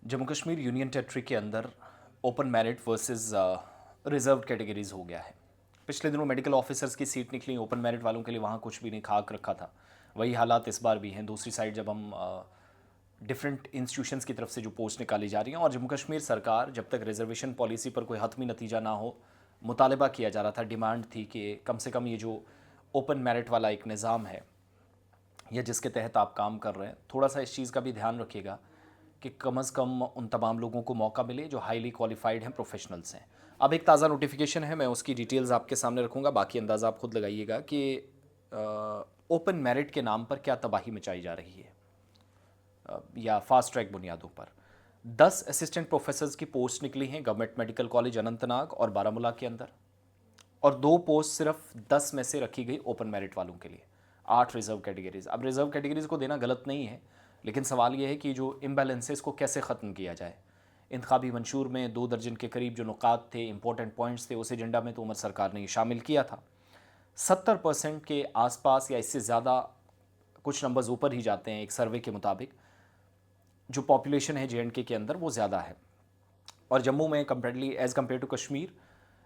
Jammu Kashmir union territory के अंदर open merit versus reserve categories हो गया है। पिछले दिनों मेडिकल ऑफिसर्स की सीट निकली, ओपन मेरिट वालों के लिए वहाँ कुछ भी नहीं, खाक रखा था। वही हालात इस बार भी हैं। दूसरी साइड जब हम डिफरेंट इंस्टीट्यूशंस की तरफ से जो पोस्ट निकाली जा रही हैं, और जम्मू कश्मीर सरकार जब तक रिजर्वेशन पॉलिसी पर कोई हतमी नतीजा ना हो, मुतालबा किया जा रहा था, डिमांड थी कि कम से कम ये जो ओपन मेरिट वाला एक निज़ाम है या जिसके तहत आप काम कर रहे हैं, थोड़ा सा इस चीज़ का भी ध्यान रखिएगा कि कम से कम उन तमाम लोगों को मौका मिले जो हाईली क्वालिफाइड हैं, प्रोफेशनल्स हैं। अब एक ताज़ा नोटिफिकेशन है, मैं उसकी डिटेल्स आपके सामने रखूँगा, बाकी अंदाज़ा आप खुद लगाइएगा कि ओपन मेरिट के नाम पर क्या तबाही मचाई जा रही है या फास्ट ट्रैक बुनियादों पर। 10 असिस्टेंट प्रोफेसर्स की पोस्ट निकली हैं गवर्नमेंट मेडिकल कॉलेज अनंतनाग और बारामूला के अंदर, और 2 पोस्ट सिर्फ 10 में से रखी गई ओपन मेरिट वालों के लिए, 8 रिजर्व कैटेगरीज। अब रिजर्व कैटेगरीज को देना गलत नहीं है, लेकिन सवाल यह है कि जो इम्बैलेंस है इसको कैसे ख़त्म किया जाए। इंतखाबी मंशूर में 2 दर्जन के करीब जो नुकात थे, इंपॉर्टेंट पॉइंट्स थे, उस एजेंडा में तो उमर सरकार ने शामिल किया था। 70% के आसपास या इससे ज़्यादा, कुछ नंबर्स ऊपर ही जाते हैं, एक सर्वे के मुताबिक जो पॉपुलेशन है JNK के अंदर वो ज़्यादा है। और जम्मू में comparatively as compare to Kashmir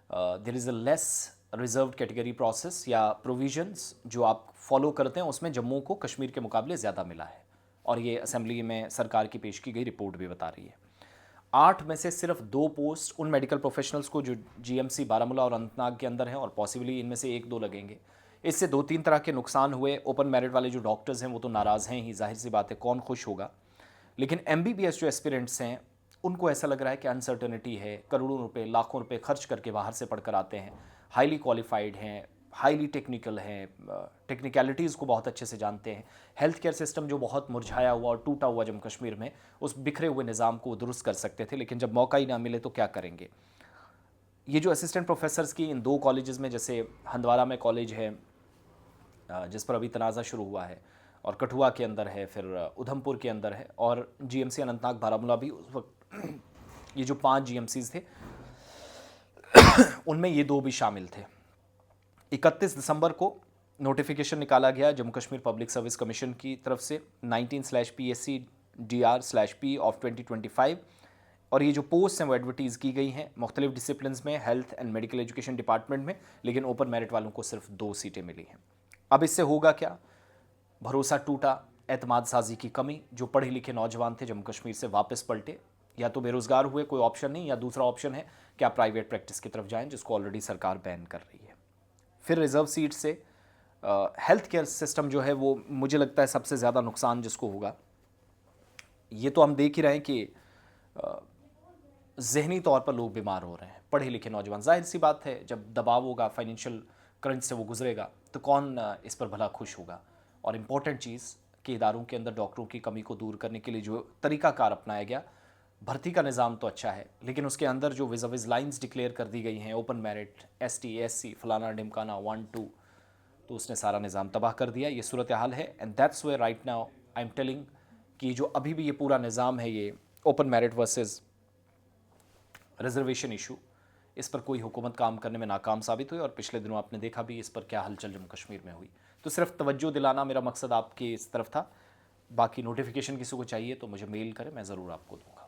there is a less reserve category process या प्रोविजंस जो आप फॉलो करते हैं, उसमें जम्मू को कश्मीर के मुकाबले ज़्यादा मिला है, और ये असेंबली में सरकार की पेश की गई रिपोर्ट भी बता रही है। 8 में से सिर्फ 2 पोस्ट उन मेडिकल प्रोफेशनल्स को जो GMC बारामूला और अनंतनाग के अंदर हैं, और पॉसिबली इनमें से 1-2 लगेंगे। इससे 2-3 तरह के नुकसान हुए। ओपन मेरिट वाले जो डॉक्टर्स हैं वो तो नाराज़ हैं ही, जाहिर सी बात है, कौन खुश होगा। लेकिन MBBS जो एस्पिरेंट्स हैं उनको ऐसा लग रहा है कि अनसर्टनिटी है, करोड़ों रुपए, लाखों रुपए खर्च करके बाहर से पढ़कर आते हैं, हाईली क्वालिफाइड हैं, हाईली टेक्निकल हैं, टेक्निकलिटीज़ को बहुत अच्छे से जानते हैं। हेल्थ केयर सिस्टम जो बहुत मुरझाया हुआ और टूटा हुआ जम्मू कश्मीर में, उस बिखरे हुए निज़ाम को दुरुस्त कर सकते थे, लेकिन जब मौका ही ना मिले तो क्या करेंगे। ये जो असिस्टेंट प्रोफेसर्स की इन 2 कॉलेजेस में, जैसे हंदवारा में कॉलेज है जिस पर अभी तनाज़ा शुरू हुआ है, और कठुआ के अंदर है, फिर उधमपुर के अंदर है, और GMC अनंतनाग बारामूला भी उस वक्त ये जो 5 GMCs थे उनमें ये 2 भी शामिल थे। 31 दिसंबर को नोटिफिकेशन निकाला गया Jammu Kashmir public service commission की तरफ से 19/PSC/DR/P ऑफ 2025, और ये जो पोस्ट हैं वो एडवर्टीज़ की गई हैं मुख्तलिफ डिसिप्लिन में, health and medical education department में, लेकिन ओपन मेरिट वालों को सिर्फ 2 सीटें मिली हैं। अब इससे होगा क्या? भरोसा टूटा, एतमाद साजी की कमी, जो पढ़े लिखे नौजवान थे जम्मू कश्मीर से वापस पलटे, या तो बेरोज़गार हुए, कोई ऑप्शन नहीं, या दूसरा ऑप्शन है कि आप प्राइवेट प्रैक्टिस की तरफ जाएं, जिसको ऑलरेडी सरकार बैन कर रही है। फिर रिजर्व सीट से हेल्थ केयर सिस्टम जो है वो मुझे लगता है सबसे ज़्यादा नुकसान जिसको होगा। ये तो हम देख ही रहे हैं कि ज़हनी तौर पर लोग बीमार हो रहे हैं, पढ़े लिखे नौजवान। जाहिर सी बात है, जब दबाव होगा, फाइनेंशियल क्रंच से वो गुजरेगा, तो कौन इस पर भला खुश होगा। और इम्पॉर्टेंट चीज़ कि इदारों के अंदर डॉक्टरों की कमी को दूर करने के लिए जो तरीकाकार अपनाया गया, भर्ती का निज़ाम तो अच्छा है, लेकिन उसके अंदर जो विज़ लाइन्स डिक्लेयर कर दी गई हैं, ओपन मेरिट, ST SC फलाना ढिमकाना 1-2, तो उसने सारा निज़ाम तबाह कर दिया। ये सूरत हाल है, and that's way right now I am telling कि जो अभी भी ये पूरा निज़ाम है, ये open merit versus reservation issue, इस पर कोई हुकूमत काम करने में नाकाम साबित हुई, और पिछले दिनों आपने देखा भी इस पर क्या हलचल जम्मू कश्मीर में हुई। तो सिर्फ तवज्जो दिलाना मेरा मकसद आपके इस तरफ था। बाकी नोटिफिकेशन किसी को चाहिए तो मुझे मेल करें, मैं ज़रूर आपको दूंगा।